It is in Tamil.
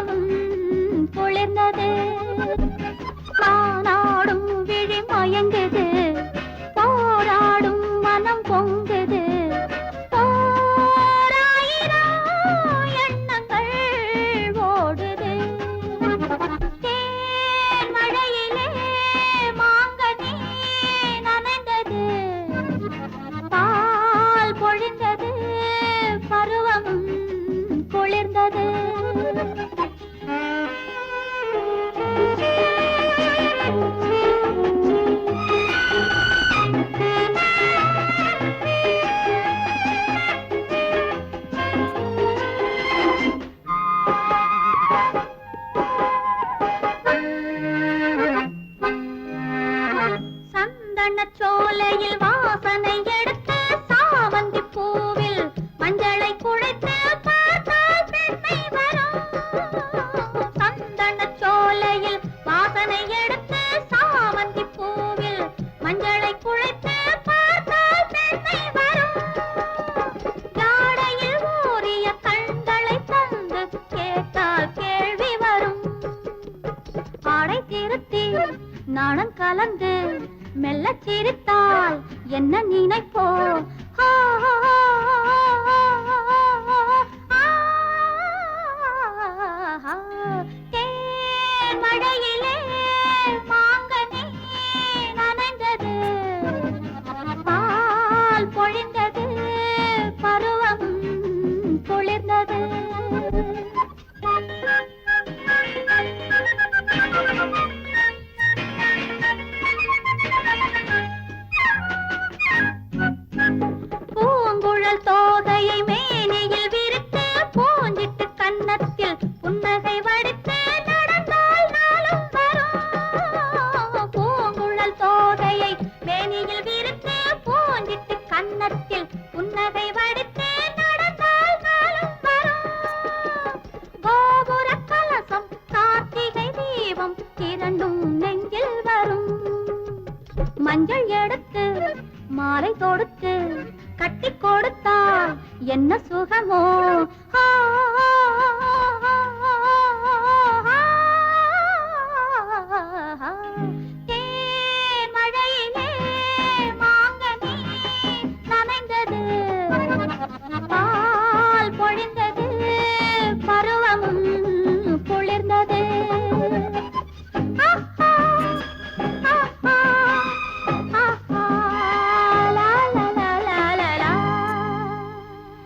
பருவமும் குளிர்ந்தது. மானாடும் விழி மயங்குது, போராடும் மனம் பொங்குது. ஓராயிரம் எண்ணங்கள் ஓடுது. தேன் மழையிலே மாங்கனி நனைந்தது, பால் பொழிந்தது, பருவமும் குளிர்ந்தது. சந்தனச்சோலையில் வாசனை எடுத்து சாமந்தி பூவில் மஞ்சளை குழைத்து பார்த்தால் பெண்மை வரும். சந்தனச்சோலையில் வாசனை எடுத்து சாமந்தி பூவில் மஞ்சளை குழைத்து பார்த்தால் பெண்மை வரும். ஜாடையில் ஊறிய கண்களை தந்து கேட்டால் கேள்வி வரும். ஆடை திருத்தி நாணம் கலந்து மெல்ல சிரித்தால் என்ன நினைப்போ? தேன் மழையிலே மாங்கனி நனைந்தது, பால் பொழிந்தது, பருவம் குளிர்ந்தது. பூங்குழல் தோகையை மேனியில் விரித்து பூஞ்சிட்டு கன்னத்தில் புன்னகை வடித்து நடந்தால் நாளும் வரும். பூங்குழல் தோகையை மேனியில் விரித்து பூஞ்சிட்டு கன்னத்தில் புன்னகை வடித்து நடந்தால் நாளும் வரும். கோபுர கலசம் கார்த்திகை தீபம் இரண்டும் நெஞ்சில் வரும். மஞ்சள் எடுத்து மாலை தொடுத்து கட்டி கொடுத்தால் என்ன சுகமோ?